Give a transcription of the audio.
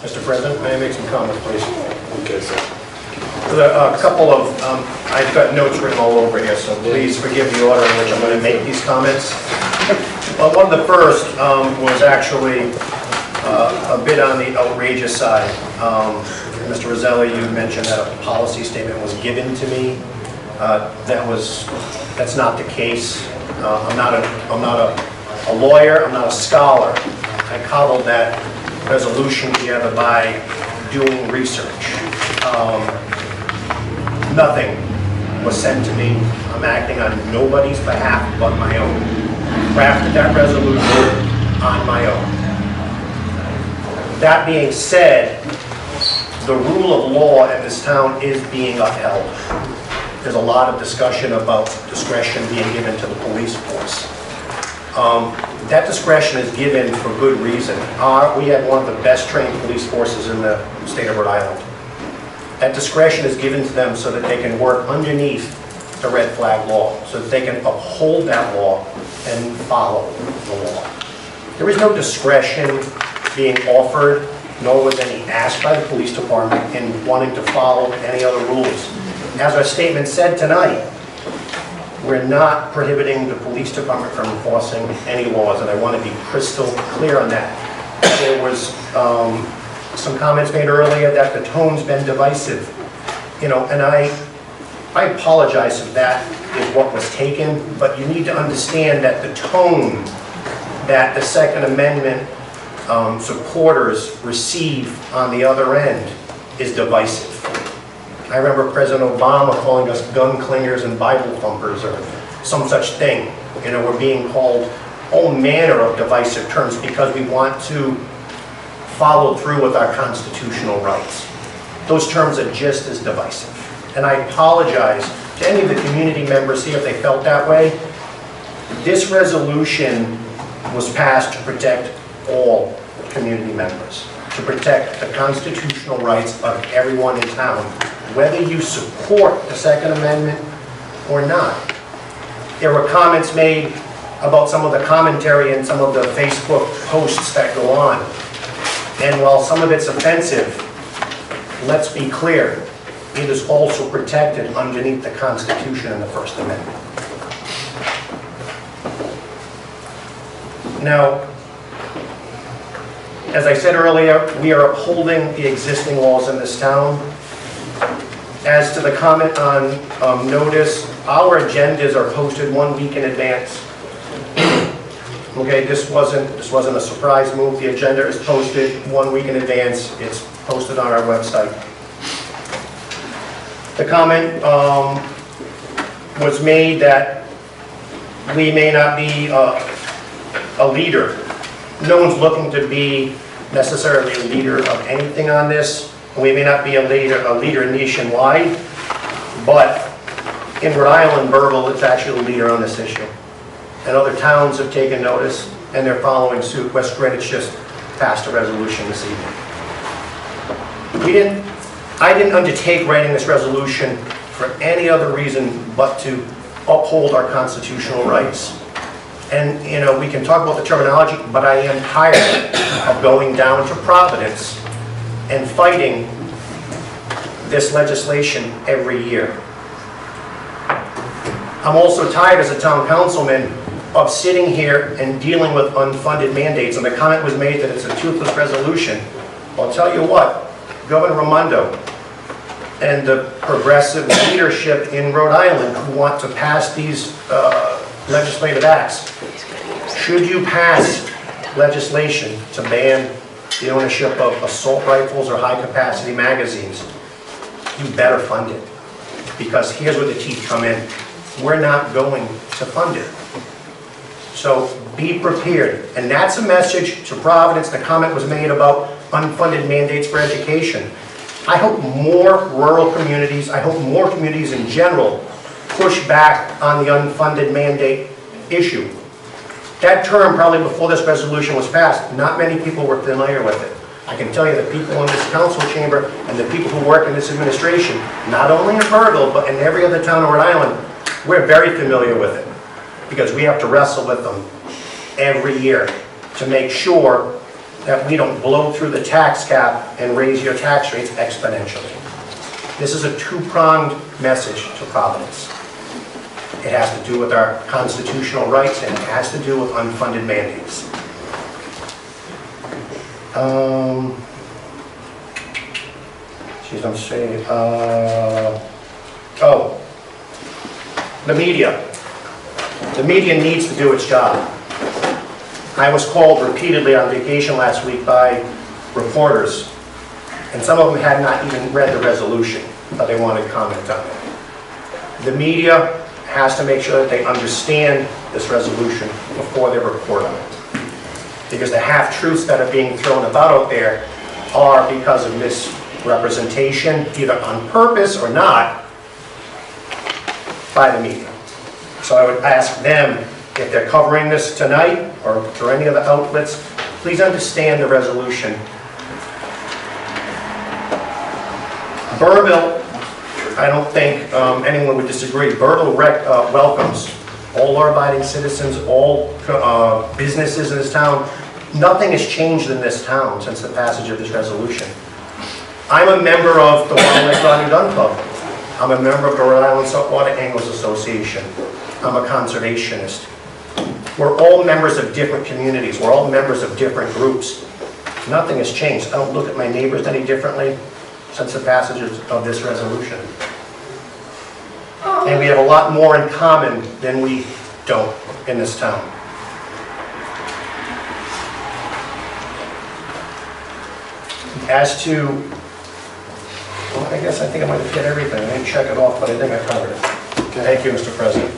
Mr. President, may I make some comments, please? Okay, sir. A couple of, I've got notes written all over here, so please forgive the order in which I'm going to make these comments. Well, one of the first was actually a bit on the outrageous side. Mr. Roselli, you mentioned that a policy statement was given to me. That's not the case. I'm not a lawyer. I'm not a scholar. I cobbled that resolution together by doing research. Nothing was sent to me. I'm acting on nobody's behalf but my own. Crafted that resolution on my own. That being said, the rule of law in this town is being upheld. There's a lot of discussion about discretion being given to the police force. That discretion is given for good reason. We have one of the best trained police forces in the state of Rhode Island. That discretion is given to them so that they can work underneath the red flag law, so that they can uphold that law and follow the law. There is no discretion being offered, nor was any asked by the police department in wanting to follow any other rules. As our statement said tonight, we're not prohibiting the police department from enforcing any laws, and I want to be crystal clear on that. There was some comments made earlier that the tone's been divisive, and I apologize if that is what was taken, but you need to understand that the tone that the Second Amendment supporters receive on the other end is divisive. I remember President Obama calling us gun clingers and Bible thumpers or some such thing. We're being called all manner of divisive terms because we want to follow through with our constitutional rights. Those terms are just as divisive. And I apologize to any of the community members here if they felt that way. This resolution was passed to protect all community members, to protect the constitutional rights of everyone in town, whether you support the Second Amendment or not. There were comments made about some of the commentary and some of the Facebook posts that go on. And while some of it's offensive, let's be clear, it is also protected underneath the Constitution and the First Amendment. Now, as I said earlier, we are upholding the existing laws in this town. As to the comment on notice, our agendas are posted 1 week in advance. Okay, this wasn't a surprise move. The agenda is posted 1 week in advance. It's posted on our website. The comment was made that we may not be a leader. No one's looking to be necessarily a leader of anything on this. We may not be a leader nationwide, but in Rhode Island, Burrillville, it's actually a leader on this issue. And other towns have taken notice, and they're following suit. West Greenwich just passed a resolution this evening. I didn't undertake writing this resolution for any other reason but to uphold our constitutional rights. And, we can talk about the terminology, but I am tired of going down to Providence and fighting this legislation every year. I'm also tired as a town councilman of sitting here and dealing with unfunded mandates, and the comment was made that it's a toothless resolution. Well, I'll tell you what, Governor Raimondo and the progressive leadership in Rhode Island who want to pass these legislative acts, should you pass legislation to ban the ownership of assault rifles or high-capacity magazines, you better fund it. Because here's where the teeth come in. We're not going to fund it. So be prepared. And that's a message to Providence. The comment was made about unfunded mandates for education. I hope more rural communities, I hope more communities in general, push back on the unfunded mandate issue. That term, probably before this resolution was passed, not many people were familiar with it. I can tell you the people in this council chamber and the people who work in this administration, not only in Burrillville, but in every other town in Rhode Island, we're very familiar with it because we have to wrestle with them every year to make sure that we don't blow through the tax cap and raise your tax rates exponentially. This is a two-pronged message to Providence. It has to do with our constitutional rights, and it has to do with unfunded mandates. Geez, I'm saying, oh, the media. The media needs to do its job. I was called repeatedly on vacation last week by reporters, and some of them had not even read the resolution, but they wanted to comment on it. The media has to make sure that they understand this resolution before they report on it. Because the half-truths that are being thrown about out there are because of misrepresentation, either on purpose or not, by the media. So I would ask them, if they're covering this tonight or through any of the outlets, please understand the resolution. Burrillville, I don't think anyone would disagree. Burrillville welcomes all law-abiding citizens, all businesses in this town. Nothing has changed in this town since the passage of this resolution. I'm a member of the Rhode Island Gun Club. I'm a member of the Rhode Island Saltwater Anglers Association. I'm a conservationist. We're all members of different communities. We're all members of different groups. Nothing has changed. I don't look at my neighbors any differently since the passage of this resolution. And we have a lot more in common than we don't in this town. As to, well, I think I might have hit everything. I didn't check it off, but I think I covered it. Thank you, Mr. President.